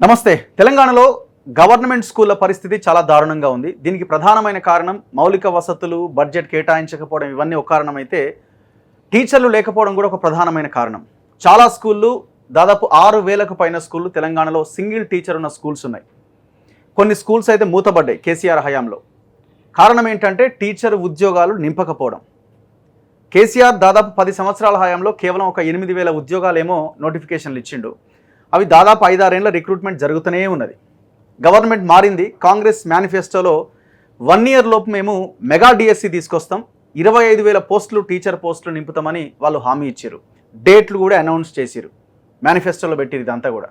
నమస్తే. తెలంగాణలో గవర్నమెంట్ స్కూళ్ల పరిస్థితి చాలా దారుణంగా ఉంది. దీనికి ప్రధానమైన కారణం మౌలిక వసతులు, బడ్జెట్ కేటాయించకపోవడం, ఇవన్నీ ఒక కారణం అయితే టీచర్లు లేకపోవడం కూడా ఒక ప్రధానమైన కారణం. చాలా స్కూళ్ళు, దాదాపు 6,000కు పైన స్కూళ్ళు తెలంగాణలో సింగిల్ టీచర్ ఉన్న స్కూల్స్ ఉన్నాయి. కొన్ని స్కూల్స్ అయితే మూతబడ్డాయి కేసీఆర్ హయాంలో. కారణం ఏంటంటే టీచర్ ఉద్యోగాలు నింపకపోవడం. కేసీఆర్ దాదాపు 10 సంవత్సరాల హయాంలో కేవలం ఒక 8,000 ఉద్యోగాలేమో నోటిఫికేషన్లు ఇచ్చిండు. అవి దాదాపు 5-6 ఏళ్ల రిక్రూట్మెంట్ జరుగుతూనే ఉన్నది. గవర్నమెంట్ మారింది. కాంగ్రెస్ మేనిఫెస్టోలో 1 ఇయర్ లోపు మేము మెగా డిఎస్సి తీసుకొస్తాం, 25,000 పోస్టులు, టీచర్ పోస్టులు నింపుతామని వాళ్ళు హామీ ఇచ్చారు. డేట్లు కూడా అనౌన్స్ చేసిరు, మేనిఫెస్టోలో పెట్టిరు ఇదంతా కూడా.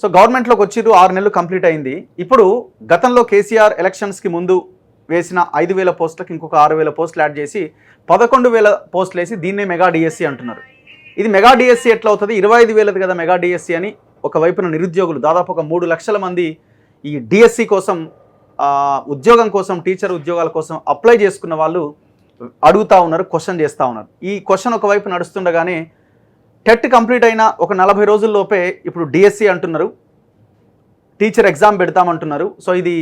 సో గవర్నమెంట్లోకి వచ్చిరు, 6 నెలలు కంప్లీట్ అయింది. ఇప్పుడు గతంలో కేసీఆర్ ఎలక్షన్స్కి ముందు వేసిన 5,000 పోస్టులకు ఇంకొక 6,000 పోస్టులు యాడ్ చేసి 11,000 పోస్టులు వేసి దీన్నే మెగా డిఎస్సి అంటున్నారు. ఇది మెగా డిఎస్సి ఎట్లా అవుతుంది? 25,000 కదా మెగా డిఎస్సి అని ఒకవైపున నిరుద్యోగులు దాదాపు ఒక 3 లక్షల మంది ఈ డిఎస్సి కోసం, ఉద్యోగం కోసం, టీచర్ ఉద్యోగాల కోసం అప్లై చేసుకున్న వాళ్ళు అడుగుతూ ఉన్నారు, క్వశ్చన్ చేస్తూ ఉన్నారు. ఈ క్వశ్చన్ ఒకవైపు నడుస్తుండగానే టెట్ కంప్లీట్ అయిన ఒక 40 రోజుల్లోపే ఇప్పుడు డిఎస్సి అంటున్నారు, టీచర్ ఎగ్జామ్ పెడతామంటున్నారు. సో ఇది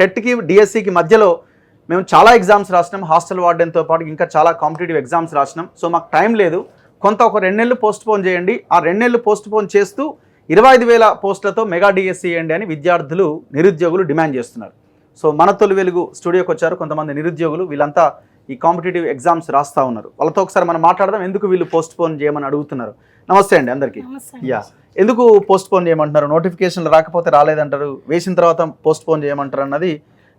టెట్కి డిఎస్సికి మధ్యలో మేము చాలా ఎగ్జామ్స్ రాసినాం, హాస్టల్ వార్డెన్తో పాటు ఇంకా చాలా కాంపిటేటివ్ ఎగ్జామ్స్ రాసినాం. సో మాకు టైం లేదు, కొంత ఒక 2 నెలలు పోస్ట్ పోన్ చేయండి, ఆ 2 నెలలు పోస్ట్ పోన్ చేస్తూ 25,000 పోస్టులతో మెగా డిఎస్సి చేయండి అని విద్యార్థులు, నిరుద్యోగులు డిమాండ్ చేస్తున్నారు. సో మన తొలి వెలుగు స్టూడియోకి వచ్చారు కొంతమంది నిరుద్యోగులు. వీళ్ళంతా ఈ కాంపిటేటివ్ ఎగ్జామ్స్ రాస్తూ ఉన్నారు. వాళ్ళతో ఒకసారి మనం మాట్లాడదాం, ఎందుకు వీళ్ళు పోస్ట్ పోన్ చేయమని అడుగుతున్నారు. నమస్తే అండి అందరికీ. ఎందుకు పోస్ట్ పోన్ చేయమంటున్నారు? నోటిఫికేషన్లు రాకపోతే రాలేదంటారు, వేసిన తర్వాత పోస్ట్ పోన్ చేయమంటారు అన్నది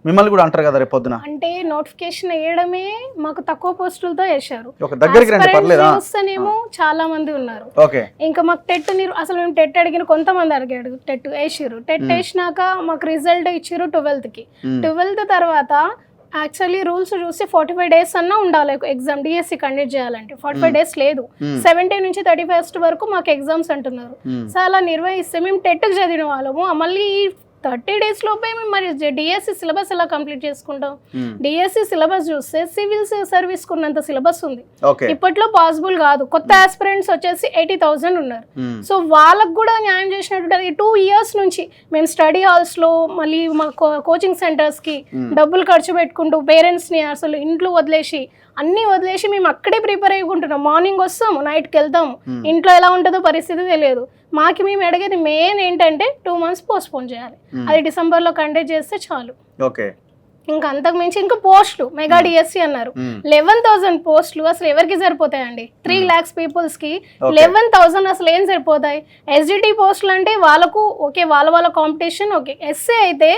మిమ్మల్ని కూడా అంటారు కదా రేపు పొద్దున. అంటే నోటిఫికేషన్ వేయడమే మాకు తక్కువ పోస్టులతో వేశారు. ఒక దగ్గరికి రండి, పర్లేదా? చూస్తేనేమో చాలా మంది ఉన్నారు. ఓకే, ఇంకా మాకు టెట్ అసలు మేము టెట్ అడిగిన కొంతమంది అడిగాడు, టెట్ వేసిరు. టెట్ వేసినాక మాకు రిజల్ట్ ఇచ్చిరు 12కి. 12th తర్వాత యాక్చువల్లీ రూల్స్ చూస్తే 45 days అన్నా ఉండాలి ఎగ్జామ్ డిఎస్సి కండక్ట్ చేయాలంటే. 45 days లేదు, 17 నుంచి 31st వరకు మాకు ఎగ్జామ్స్ అంటున్నారు. సో అలా నిర్వహిస్తే మేము టెట్కి చదివిన వాళ్ళము, మళ్ళీ 30 days లోపే మేము మరి డిఎస్సి సిలబస్ ఎలా కంప్లీట్ చేసుకుంటాం? డిఎస్సి సిలబస్ చూస్తే సివిల్ సర్వీస్ కున్నంత సిలబస్ ఉంది, ఇప్పట్లో పాసిబుల్ కాదు. కొత్త ఆస్పిరెంట్స్ వచ్చేసి 80,000 ఉన్నారు. సో వాళ్ళకు కూడా న్యాయం చేసినట్టు 2 years నుంచి మేము స్టడీ హాల్స్ లో, మళ్ళీ మా కోచింగ్ సెంటర్స్ కి డబ్బులు ఖర్చు పెట్టుకుంటూ, పేరెంట్స్ ని అసలు ఇంట్లో వదిలేసి, అన్ని వదిలేసి మేము అక్కడే ప్రిపేర్ అయ్యుకుంటున్నాం. మార్నింగ్ వస్తాము, నైట్కి వెళ్తాము, ఇంట్లో ఎలా ఉంటుందో పరిస్థితి తెలియదు. మాకు మేము అడిగేది మెయిన్ ఏంటంటే 2 months పోస్ట్ పోన్ చేయాలి, అది డిసెంబర్లో కండక్ట్ చేస్తే చాలు. ఓకే, ఇంకా అంతకు మించి ఇంకా పోస్టులు మెగా డిఎస్సి అన్నారు. 11,000 పోస్టులు అసలు ఎవరికి సరిపోతాయండి? 3 lakhs పీపుల్స్ కి 11,000 అసలు ఏం సరిపోతాయి? ఎస్జిటి పోస్టులు అంటే వాళ్ళకు ఓకే, వాళ్ళ కాంపిటీషన్ ఓకే. ఎస్ఏ అయితే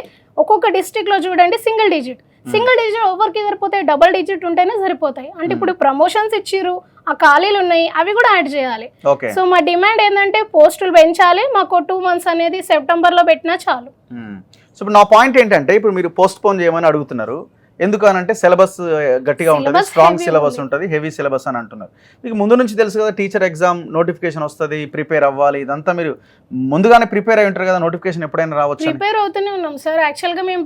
ఒక్కొక్క డిస్ట్రిక్ట్ లో చూడండి సింగిల్ డిజిట్ ఎవరికి సరిపోతాయి? డబుల్ డిజిట్ ఉంటేనే సరిపోతాయి. అంటే ఇప్పుడు ప్రమోషన్స్ ఇచ్చిర్రు, ఆ ఖాళీలు ఉన్నాయి, అవి కూడా యాడ్ చేయాలి. సో మా డిమాండ్ ఏంటంటే పోస్టులు పెంచాలి, మాకు 2 months అనేది సెప్టెంబర్లో పెట్టినా చాలు. సో ఇప్పుడు నా పాయింట్ ఏంటంటే, ఇప్పుడు మీరు పోస్ట్ పోన్ చేయమని అడుగుతున్నారు, ఎందుకు అనంటే సిలబస్ గట్టిగా ఉంటుంది, స్ట్రాంగ్ సిలబస్ ఉంటుంది, హెవీ సిలబస్ అని అంటున్నారు. మీకు ముందు నుంచి తెలుసు కదా టీచర్ ఎగ్జామ్ నోటిఫికేషన్ వస్తుంది, ప్రిపేర్ అవ్వాలి, ఇదంతా మీరు ముందుగానే ప్రిపేర్ అయి ఉంటారు కదా, నోటిఫికేషన్ ఎప్పుడైనా రావచ్చు. ప్రిపేర్ అవుతూనే ఉన్నాం సార్. యాక్చువల్గా మేము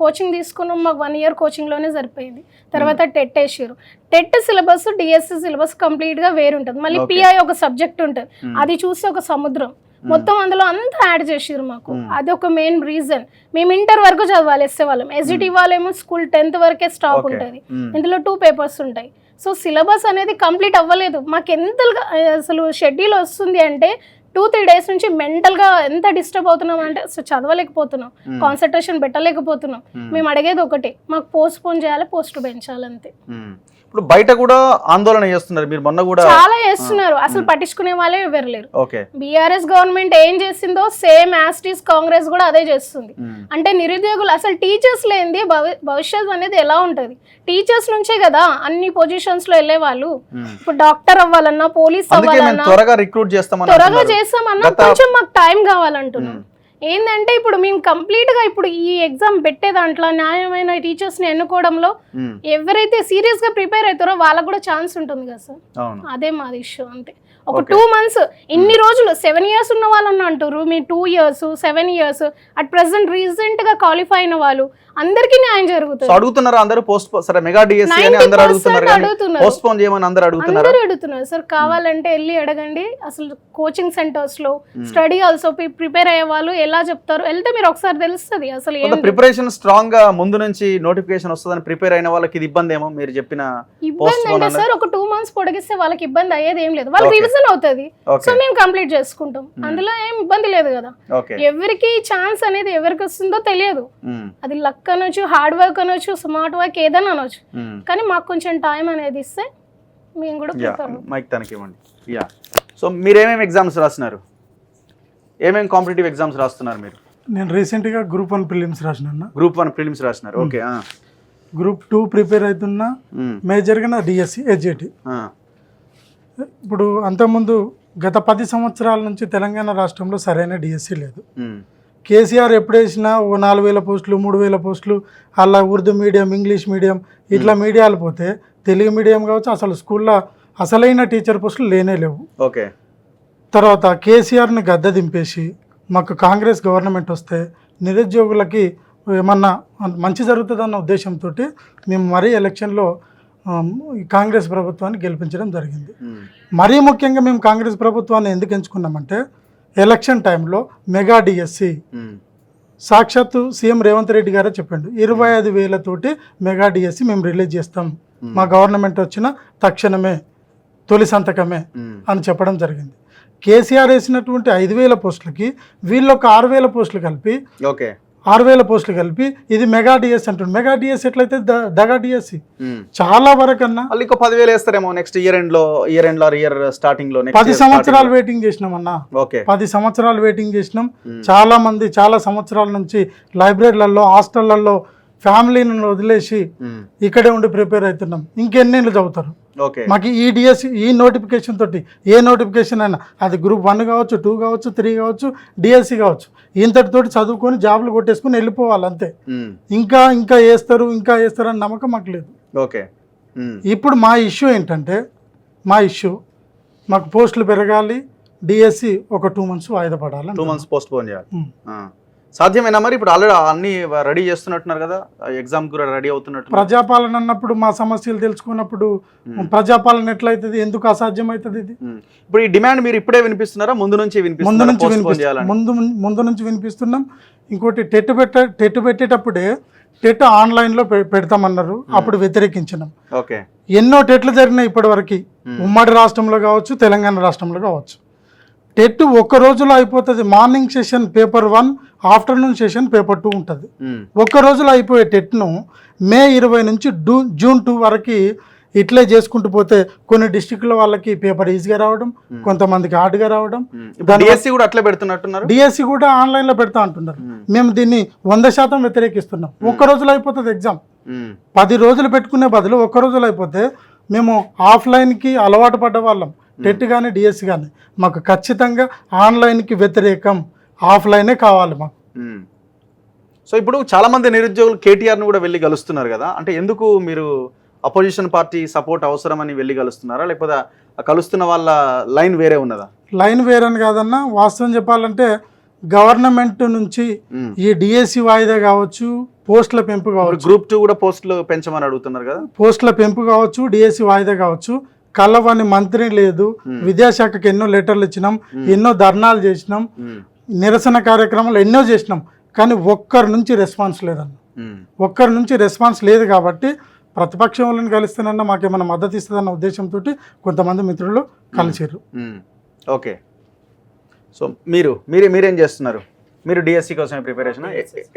కోచింగ్ తీసుకున్నాం, మాకు 1 year కోచింగ్లోనే సరిపోయింది. తర్వాత టెట్ వేసారు. టెట్ సిలబస్ డిఎస్సి సిలబస్ కంప్లీట్గా వేరు ఉంటుంది. మళ్ళీ పిఐ ఒక సబ్జెక్ట్ ఉంటుంది, అది చూసి ఒక సముద్రం మొత్తం అందులో అంతా యాడ్ చేసిరు మాకు. అది ఒక మెయిన్ రీజన్. మేము ఇంటర్ వరకు చదవాలి ఎస్ఏ వాళ్ళం, ఎస్జిటి వాళ్ళేమో స్కూల్ 10th వరకే స్టాప్ ఉంటుంది. ఇందులో 2 papers ఉంటాయి. సో సిలబస్ అనేది కంప్లీట్ అవ్వలేదు. మాకు ఎంత అసలు షెడ్యూల్ వస్తుంది అంటే 2-3 days నుంచి మెంటల్గా ఎంత డిస్టర్బ్ అవుతున్నాం అంటే అసలు చదవలేకపోతున్నాం, కాన్సన్ట్రేషన్ పెట్టలేకపోతున్నాం. మేము అడిగేది ఒకటి, మాకు పోస్ట్ పోన్ చేయాలి, పోస్ట్ పెంచాలి, అంతే. ఇప్పుడు బయట కూడా ఆందోళన చేస్తున్నారు, మీరు మొన్న కూడా చాలా చేస్తున్నారు, అసలు పట్టించుకునే వాళ్ళే ఎవరు లేరు. బీఆర్ఎస్ గవర్నమెంట్ ఏం చేసిందో సేమ్ యాస్టీస్ కాంగ్రెస్ కూడా అదే చేస్తుంది. అంటే నిరుద్యోగులు అసలు టీచర్స్ లేనిది భవిష్యత్తు అనేది ఎలా ఉంటది? టీచర్స్ నుంచే కదా అన్ని పొజిషన్స్ లో వెళ్ళే వాళ్ళు. ఇప్పుడు డాక్టర్ అవ్వాలన్నా, పోలీస్ అవ్వాలన్నా, త్వరగా చేస్తామన్నా కొంచెం మాకు టైం కావాలంటున్నాం. ఏంటంటే ఇప్పుడు మేము కంప్లీట్గా ఇప్పుడు ఈ ఎగ్జామ్ పెట్టే దాంట్లో న్యాయమైన టీచర్స్ని ఎన్నుకోవడంలో ఎవరైతే సీరియస్గా ప్రిపేర్ అవుతారో వాళ్ళకు కూడా ఛాన్స్ ఉంటుంది కదా సార్. అదే మాది ఇష్యూ, అంతే. ఒక Okay. 2 months ఇన్ని రోజులు 7 years ఉన్న వాళ్ళని అంటారు, మీ 2 years 7 years at present recent గా క్వాలిఫై అయిన వాళ్ళు అందరికీ న్యాయం సో జరుగుతుంది. అడుగుతున్నారా అందరూ సరే మెగా డిఎస్సి అని అందరూ 90% అడుగుతున్నారు కానీ అడుగుతున్నారు. పోస్ట్ పోన్ చేయమని అందరూ అడుగుతున్నారు. అందరూ అడుగుతున్నారు సార్, కావాలంటే వెళ్ళి అడగండి. అసలు కోచింగ్ సెంటర్స్ లో స్టడీ ఆల్సో ప్రిపేర్ అయ్యే వాళ్ళు ఎలా చెప్తారు, వెళ్తే మీరు ఒకసారి తెలుస్తుంది అసలు ఏం ప్రిపరేషన్ స్ట్రాంగ్ గా ముందు నుంచి నోటిఫికేషన్ వస్తుందని ప్రిపేర్ అయిన వాళ్ళకి ఇది ఇబ్బంది ఏమో మీరు చెప్పిన ఇబ్బంది అంటే సార్ ఒక 2 months పొడిగిస్తే వాళ్ళకి ఇబ్బంది అయ్యేది ఏం లేదు, వాళ్ళకి రివిజన్ అవుతుంది. సో మేము కంప్లీట్ చేసుకుంటాం, అందులో ఏం ఇబ్బంది లేదు కదా. ఎవరికి ఛాన్స్ అనేది ఎవరికి వస్తుందో తెలియదు, అది లక్ అనొచ్చు, హార్డ్ వర్క్ అనొచ్చు, స్మార్ట్ వర్క్ ఏదైనా అనొచ్చు, కానీ మాకు కొంచెం టైం అనేది ఇస్తే మేము కూడా ప్రిపేర్ మైక్ తనకి ఇవ్వండి. యా, సో మీరు ఏమేమి ఎగ్జామ్స్ రాస్తున్నారు, ఏమేమి కాంపిటేటివ్ ఎగ్జామ్స్ రాస్తున్నారు మీరు? నేను రీసెంట్గా గ్రూప్ 1 ప్రిలిమ్స్ రాసిన, గ్రూప్ 1 ప్రిలిమ్స్ రాస్తున్నారు. ఓకే. గ్రూప్ 2 ప్రిపేర్ అవుతున్నా, మేజర్గా డిఎస్సి హెచ్జిటి. ఇప్పుడు అంతకుముందు గత 10 సంవత్సరాల నుంచి తెలంగాణ రాష్ట్రంలో సరైన డిఎస్సి లేదు. కేసీఆర్ ఎప్పుడు వేసినా ఓ 4,000 పోస్టులు 3,000 పోస్టులు అలా ఉర్దూ మీడియం, ఇంగ్లీష్ మీడియం ఇట్లా మీడియాలు పోతే తెలుగు మీడియం కావచ్చు అసలు స్కూల్లో అసలైన టీచర్ పోస్టులు లేనే లేవు. ఓకే. తర్వాత కేసీఆర్ని గద్దె దింపేసి మాకు కాంగ్రెస్ గవర్నమెంట్ వస్తే నిరుద్యోగులకి ఏమన్నా మంచి జరుగుతుందన్న ఉద్దేశంతో మేము మరీ ఎలక్షన్లో కాంగ్రెస్ ప్రభుత్వాన్ని గెలిపించడం జరిగింది. మరీ ముఖ్యంగా మేము కాంగ్రెస్ ప్రభుత్వాన్ని ఎందుకు ఎంచుకున్నామంటే ఎలక్షన్ టైంలో మెగా డిఎస్సి సాక్షాత్తు సీఎం రేవంత్ రెడ్డి గారే చెప్పండు, 25,000 మెగా డిఎస్సి మేము రిలీజ్ చేస్తాం, మా గవర్నమెంట్ వచ్చిన తక్షణమే తొలి సంతకమే అని చెప్పడం జరిగింది. కేసీఆర్ వేసినటువంటి 5,000 పోస్టులకి వీళ్ళు ఒక 6,000 పోస్టులు కలిపి 6,000 పోస్టులు కలిపి ఇది మెగా డిఎస్సి అంటుంది. మెగా డిఎస్సి ఎట్లయితే దగా డిఎస్సి చాలా వరకన్నా ఇంకో 10,000 వేస్తారేమో నెక్స్ట్ ఇయర్ ఎండ్ లో ఇయర్ స్టార్టింగ్ లో 10 సంవత్సరాలు వెయిటింగ్ చేసినాం అన్న. 10 సంవత్సరాలు వెయిటింగ్ చేసినాం. చాలా మంది చాలా సంవత్సరాల నుంచి లైబ్రరీలలో హాస్టళ్లలో ఫ్యామిలీని వదిలేసి ఇక్కడే ఉండి ప్రిపేర్ అవుతున్నాం. ఇంకెన్నేళ్ళు చదువుతారు? మాకు ఈ డిఎస్సి ఈ నోటిఫికేషన్ తోటి ఏ నోటిఫికేషన్ అయినా అది గ్రూప్ 1 కావచ్చు, 2 కావచ్చు, 3 కావచ్చు, డిఎస్సి కావచ్చు, ఇంతటితోటి చదువుకొని జాబ్లు కొట్టేసుకుని వెళ్ళిపోవాలి అంతే. ఇంకా వేస్తారు అని నమ్మకం మాకు లేదు. ఇప్పుడు మా ఇష్యూ ఏంటంటే మాకు పోస్టులు పెరగాలి, డిఎస్సి ఒక 2 months వాయిదా పడాలి, 2 months పోస్ట్ పోన్ చేయాలి. సాధ్యమేనా మరి? ఇప్పుడు ఆల్రెడీ అన్ని రెడీ చేస్తున్నట్టున్నారు కదా, ఎగ్జామ్ కూడా రెడీ అవుతున్నట్టు. ప్రజాపాలన అన్నప్పుడు మా సమస్యలు తెలుసుకున్నప్పుడు ప్రజాపాలన ఎట్లయితుంది, ఎందుకు అసాధ్యం అవుతుంది ఇది? ఇప్పుడు ఈ డిమాండ్ మీరు ఇప్పుడే వినిపిస్తున్నారా, ముందు నుంచి వినిపిస్తున్నాం. ఇంకోటి టెట్ పెట్టేటప్పుడే టెట్ ఆన్లైన్లో పెడతామన్నారు, అప్పుడు వ్యతిరేకించినాం. ఎన్నో టెట్లు జరిగినాయి ఇప్పటి వరకు, ఉమ్మడి రాష్ట్రంలో కావచ్చు, తెలంగాణ రాష్ట్రంలో కావచ్చు. టెట్ ఒక్క రోజులో అయిపోతుంది. Morning session paper 1, afternoon session paper 2 ఉంటుంది. ఒక్క రోజులో అయిపోయే టెట్ను మే 20 నుంచి జూన్ 2 వరకు ఇట్లే చేసుకుంటూ పోతే కొన్ని డిస్ట్రిక్ట్ల వాళ్ళకి పేపర్ ఈజీగా రావడం, కొంతమందికి హార్డ్గా రావడం. డిఎస్సి కూడా అట్లా పెడుతున్నట్టున్నారు. డిఎస్సి కూడా ఆన్లైన్లో పెడతా అంటున్నారు. మేము దీన్ని 100% వ్యతిరేకిస్తున్నాం. ఒక్క రోజులో అయిపోతుంది ఎగ్జామ్. 10 రోజులు పెట్టుకునే బదులు ఒక్క రోజులో అయిపోతే మేము ఆఫ్లైన్కి అలవాటు పడ్డ వాళ్ళం. టెట్ కానీ డిఎస్సి కానీ మాకు ఖచ్చితంగా ఆన్లైన్కి వ్యతిరేకం, ఆఫ్లైనే కావాలి మాకు. సో ఇప్పుడు చాలా మంది నిరుద్యోగులు కేటీఆర్ని కూడా వెళ్ళి కలుస్తున్నారు కదా, అంటే ఎందుకు మీరు అపోజిషన్ పార్టీ సపోర్ట్ అవసరమని వెళ్ళి కలుస్తున్నారా, లేకపోతే కలుస్తున్న వాళ్ళ లైన్ వేరే ఉన్నదా? లైన్ వేరని కాదన్నా, వాస్తవం చెప్పాలంటే గవర్నమెంట్ నుంచి ఈ డిఎస్సి వాయిదా కావచ్చు, పోస్టుల పెంపు కావచ్చు, గ్రూప్ 2 కూడా పోస్టులు పెంచమని అడుగుతున్నారు కదా, పోస్టుల పెంపు కావచ్చు, డిఎస్సి వాయిదా కావచ్చు. కలవని మంత్రి లేదు. విద్యాశాఖకి ఎన్నో లెటర్లు ఇచ్చినాం, ఎన్నో ధర్నాలు చేసినాం, నిరసన కార్యక్రమాలు ఎన్నో చేసినాం, కానీ ఒక్కరి నుంచి రెస్పాన్స్ లేదు. కాబట్టి ప్రతిపక్షం వాళ్ళని కలిస్తేనన్నా మాకేమైనా మద్దతు ఇస్తుందన్న ఉద్దేశంతో కొంతమంది మిత్రులు కలిసిర్రు. ఓకే. సో మీరేం చేస్తున్నారు? మీరు డిఎస్సి కోసం ప్రిపరేషన్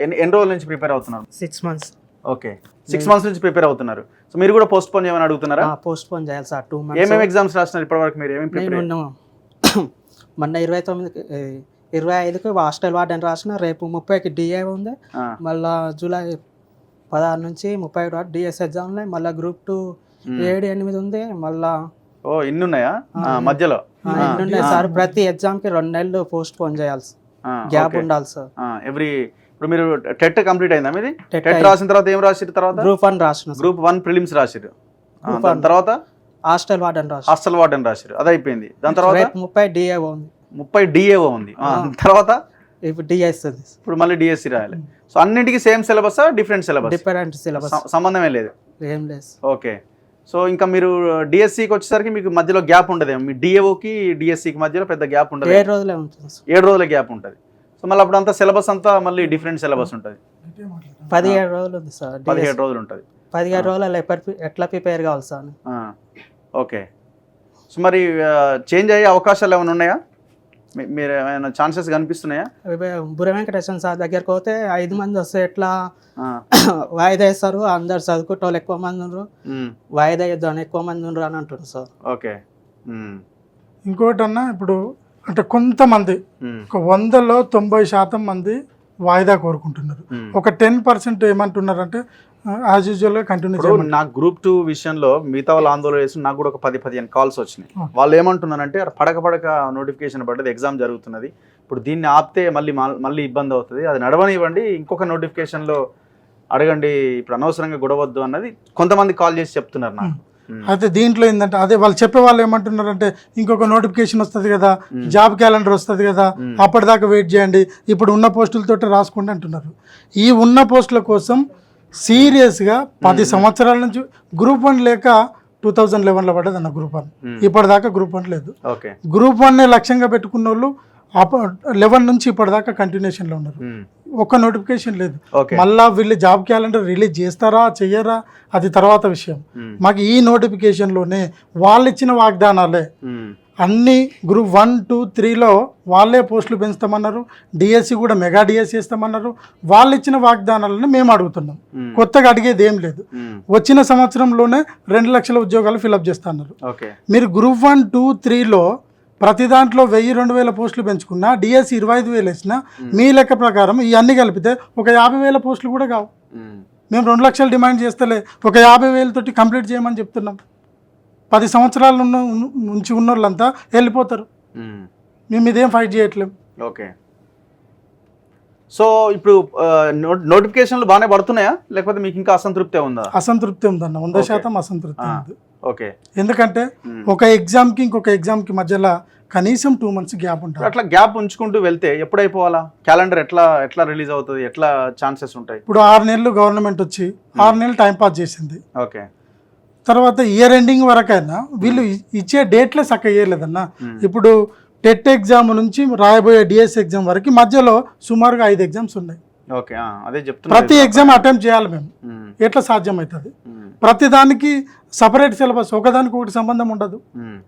ఎన్ని రోజుల నుంచి ప్రిపేర్ అవుతున్నారు? 6 months. ఓకే, 6 months నుంచి ప్రిపేర్ అవుతున్నారు. సో మీరు కూడా పోస్ట్ పోన్ చేయమని అడుగుతున్నారా? పోస్ట్ పోన్ చేయాలి సార్. 2 months. ఏమేమి ఎగ్జామ్స్ రాస్తున్నారు ఇప్పటివరకు? మీరు ఏమేమి ప్రిపేర్? మొన్న 25కి హాస్టల్ వార్డెన్ రాసిన, రేపు 30కి డిఏ ఉంది, మళ్ళీ జూలై 16 నుంచి 30 వరకు డిఎస్ ఎగ్జామ్ ఉన్నాయి, మళ్ళీ గ్రూప్ 2 7, 8 ఉంది, మళ్ళీ ఇన్ని ఉన్నాయా మధ్యలో? ఇన్ని ఉన్నాయి సార్. ప్రతి ఎగ్జామ్కి 2 నెలలు పోస్ట్ పోన్ చేయాలి, గ్యాప్ ఉండాలి సార్. ఇప్పుడు మీరు టెట్ కంప్లీట్ అయిందా మీది? టెట్ రాసిన తర్వాత ఏం రాసిరు? తర్వాత గ్రూప్ 1 రాసిన, గ్రూప్ 1 ప్రిలిమ్స్ రాసిరు. తర్వాత హాస్టల్ వార్డెన్ రాసిన. హాస్టల్ వార్డెన్ రాశారు, అది అయిపోయింది. దాని తర్వాత రేపు 30 డిఏఓ ఉంది. 30 డిఏఓ ఉంది. తర్వాత ఇప్పుడు డిఎస్ ఇప్పుడు మళ్ళీ డిఎస్సి రాయాలి. సో అన్నింటికి same syllabus, different syllabus? Different syllabus, సంబంధమే లేదు. ఏం లేదు. ఓకే. సో ఇంకా మీరు డిఎస్సికి వచ్చేసరికి మీకు మధ్యలో గ్యాప్ ఉండదేమో, మీ డిఏఓకి డిఎస్సికి మధ్యలో పెద్ద గ్యాప్ ఉండదు. 7 రోజులే ఉంటుంది. 7 రోజుల గ్యాప్ ఉంటుంది. సో మళ్ళీ అప్పుడు అంతా సిలబస్ అంతా మళ్ళీ డిఫరెంట్ సిలబస్ ఉంటుంది. 17 రోజులు ఉంది సార్. 17 రోజులు ఉంటుంది. 17 రోజులు ఎట్లా ప్రిపేర్ కావాలి సార్? ఓకే. సో మరి చేంజ్ అయ్యే అవకాశాలు ఏమైనా ఉన్నాయా? మీరు ఏమైనా ఛాన్సెస్ కనిపిస్తున్నాయా? బుర్ర వెంకటేశ్వర సార్ దగ్గరికి పోతే 5 మంది వస్తే ఎట్లా వాయిదా వేస్తారు, అందరు చదువుకుంటోళ్ళు ఎక్కువ మంది ఉన్నారు, వాయిదా వేద్దాం ఎక్కువ మంది ఉన్నారు అని అంటున్నారు సార్. ఓకే. ఇంకోటి అన్న, ఇప్పుడు అంటే కొంతమంది ఒక 100లో 90% మంది వాయిదా కోరుకుంటున్నారు. ఒక 10% ఏమంటున్నారంటే యాజ్ యూజువల్గా కంటిన్యూ చేయాలి. నాకు గ్రూప్ 2 విషయంలో మిగతా వాళ్ళు ఆందోళన చేసి నాకు కూడా ఒక 10-15 కాల్స్ వచ్చినాయి. వాళ్ళు ఏమంటున్నారంటే పడక నోటిఫికేషన్ పడ్డది, ఎగ్జామ్ జరుగుతున్నది, ఇప్పుడు దీన్ని ఆపితే మళ్ళీ ఇబ్బంది అవుతుంది, అది నడవనివ్వండి, ఇంకొక నోటిఫికేషన్లో అడగండి, ఇప్పుడు అనవసరంగా గొడవద్దు అన్నది కొంతమంది కాల్ చేసి చెప్తున్నారు నాకు. అయితే దీంట్లో ఏంటంటే అదే వాళ్ళు చెప్పే వాళ్ళు ఏమంటున్నారంటే ఇంకొక నోటిఫికేషన్ వస్తుంది కదా, జాబ్ క్యాలెండర్ వస్తుంది కదా, అప్పటిదాకా వెయిట్ చేయండి, ఇప్పుడు ఉన్న పోస్టులతో రాసుకోండి అంటున్నారు. ఈ ఉన్న పోస్టుల కోసం సీరియస్గా 10 సంవత్సరాల నుంచి గ్రూప్ 1 లేక 2011లో పడ్డది అన్న గ్రూప్ 1. ఇప్పటిదాకా గ్రూప్ 1 లేదు. గ్రూప్ 1 లక్ష్యంగా పెట్టుకున్న వాళ్ళు 11 నుంచి ఇప్పటిదాకా కంటిన్యూషన్లో ఉన్నారు. ఒక్క నోటిఫికేషన్ లేదు. మళ్ళా వీళ్ళు జాబ్ క్యాలెండర్ రిలీజ్ చేస్తారా చెయ్యరా అది తర్వాత విషయం. మాకు ఈ నోటిఫికేషన్లోనే వాళ్ళు ఇచ్చిన వాగ్దానాలే అన్ని గ్రూప్ 1, 2, 3లో వాళ్ళే పోస్టులు పెంచుతామన్నారు, డిఎస్సి కూడా మెగా డిఎస్సి ఇస్తామన్నారు. వాళ్ళు ఇచ్చిన వాగ్దానాలను మేము అడుగుతున్నాం, కొత్తగా అడిగేది ఏం లేదు. వచ్చిన సంవత్సరంలోనే 2 లక్షల ఉద్యోగాలు ఫిలప్ చేస్తున్నారు. మీరు గ్రూప్ 1, 2, 3లో ప్రతి దాంట్లో 1000-2000 పోస్టులు పెంచుకున్నా, డిఎస్సి 25,000 వేసినా, మీ లెక్క ప్రకారం ఇవన్నీ కలిపితే ఒక 50,000 పోస్టులు కూడా కావు. మేము 2 లక్షలు డిమాండ్ చేస్తలే, ఒక 50,000 తోటి కంప్లీట్ చేయమని చెప్తున్నాం. 10 సంవత్సరాల నుంచి ఉన్న వాళ్ళంతా వెళ్ళిపోతారు, మేము ఇదేం ఫైట్ చేయట్లేం. ఓకే. సో ఇప్పుడు నోటిఫికేషన్లు బాగానే పడుతున్నాయా, లేకపోతే మీకు ఇంకా అసంతృప్తి ఉందా? అసంతృప్తి ఉందన్న, 100% అసంతృప్తి ఉంది. ఓకే. ఎందుకంటే ఒక ఎగ్జామ్కి ఇంకొక ఎగ్జామ్కి మధ్యలో కనీసం 2 months గ్యాప్ ఉంటుంది. అట్లా గ్యాప్ ఉంచుకుంటూ వెళ్తే ఎప్పుడు అయిపోవాలా? క్యాలెండర్ ఎట్లా రిలీజ్ అవుతుంది, ఎట్లా ఛాన్సెస్ ఉంటాయి? ఇప్పుడు 6 నెలలు గవర్నమెంట్ వచ్చి 6 నెలలు టైం పాస్ చేసింది. ఓకే. తర్వాత ఇయర్ ఎండింగ్ వరకైనా వీళ్ళు ఇచ్చే డేట్లే చక్కగా ఇవ్వలేదన్న. ఇప్పుడు టెట్ ఎగ్జామ్ నుంచి రాయబోయే డిఎస్ ఎగ్జామ్ వరకు మధ్యలో సుమారుగా 5 ఎగ్జామ్స్ ఉన్నాయి. ఓకే. అదే చెప్తున్నా, ప్రతి ఎగ్జామ్ అటెంప్ట్ చేయాలి మేము, ఎట్లా సాధ్యం అవుతుంది? ప్రతి దానికి సపరేట్ సిలబస్, ఒకదానికి ఒకటి సంబంధం ఉండదు.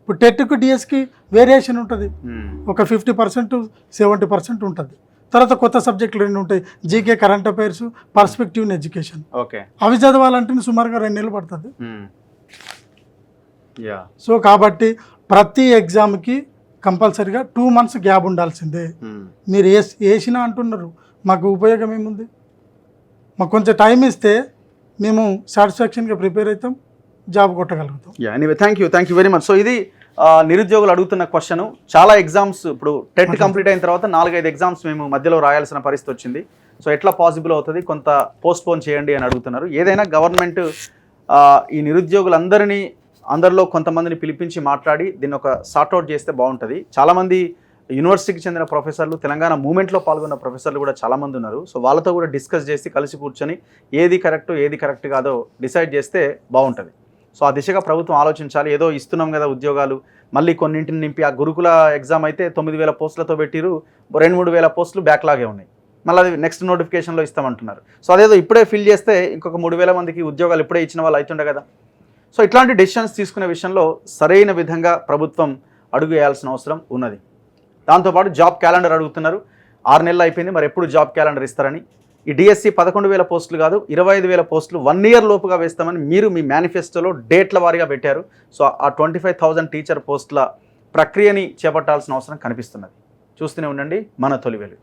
ఇప్పుడు టెట్కి డిఎస్కి వేరియేషన్ ఉంటుంది, ఒక 50% 70% ఉంటుంది. తర్వాత కొత్త సబ్జెక్టులు 2 ఉంటాయి, GK, current affairs, perspective in education. Okay. అవి చదవాలంటే సుమారుగా 2 నెలలు పడుతుంది. సో కాబట్టి ప్రతి ఎగ్జామ్కి కంపల్సరీగా 2 months గ్యాప్ ఉండాల్సిందే. మీరు వేసినా అంటున్నారు, మాకు ఉపయోగం ఏముంది? మాకు కొంచెం టైం ఇస్తే మేము సాటిస్ఫాక్షన్గా ప్రిపేర్ అవుతాం, జాబ్ కొట్టగలుగుతాం. Anyway thank you very much. So ఇది నిరుద్యోగులు అడుగుతున్న క్వశ్చన్. చాలా ఎగ్జామ్స్ ఇప్పుడు టెట్ కంప్లీట్ అయిన తర్వాత 4-5 ఎగ్జామ్స్ మేము మధ్యలో రాయాల్సిన పరిస్థితి వచ్చింది. సో ఎట్లా పాసిబుల్ అవుతుంది, కొంత పోస్ట్పోన్ చేయండి అని అడుగుతున్నారు. ఏదైనా గవర్నమెంట్ ఈ నిరుద్యోగులందరినీ, అందరిలో కొంతమందిని పిలిపించి మాట్లాడి దీన్ని ఒక సార్ట్అవుట్ చేస్తే బాగుంటుంది. చాలామంది యూనివర్సిటీకి చెందిన ప్రొఫెసర్లు, తెలంగాణ మూమెంట్లో పాల్గొన్న ప్రొఫెసర్లు కూడా చాలామంది ఉన్నారు. సో వాళ్ళతో కూడా డిస్కస్ చేసి కలిసి కూర్చొని ఏది కరెక్ట్ కాదో డిసైడ్ చేస్తే బాగుంటుంది. సో ఆ దిశగా ప్రభుత్వం ఆలోచించాలి. ఏదో ఇస్తున్నాం కదా ఉద్యోగాలు, మళ్ళీ కొన్నింటిని నింపి, ఆ గురుకుల ఎగ్జామ్ అయితే 9,000 పోస్టులతో పెట్టిరు, 2-3 పోస్టులు బ్యాక్లాగే ఉన్నాయి, మళ్ళీ అది నెక్స్ట్ నోటిఫికేషన్లో ఇస్తామంటున్నారు. సో అదేదో ఇప్పుడే ఫిల్ చేస్తే ఇంకొక 3,000 మందికి ఉద్యోగాలు ఇప్పుడే ఇచ్చిన వాళ్ళు అవుతుండే కదా. సో ఇట్లాంటి డెసిషన్స్ తీసుకునే విషయంలో సరైన విధంగా ప్రభుత్వం అడుగు వేయాల్సిన అవసరం ఉన్నది. దాంతోపాటు జాబ్ క్యాలెండర్ అడుగుతున్నారు. 6 నెలలు అయిపోయింది, మరి ఎప్పుడు జాబ్ క్యాలెండర్ ఇస్తారని. ఈ డిఎస్సి 11,000 పోస్టులు కాదు, 25,000 పోస్టులు 1 year లోపుగా వేస్తామని మీరు మీ మేనిఫెస్టోలో డేట్ల వారీగా పెట్టారు. సో ఆ 25,000 టీచర్ పోస్టుల ప్రక్రియని చేపట్టాల్సిన అవసరం కనిపిస్తున్నది. చూస్తూనే ఉండండి మన తొలి వెలుగు.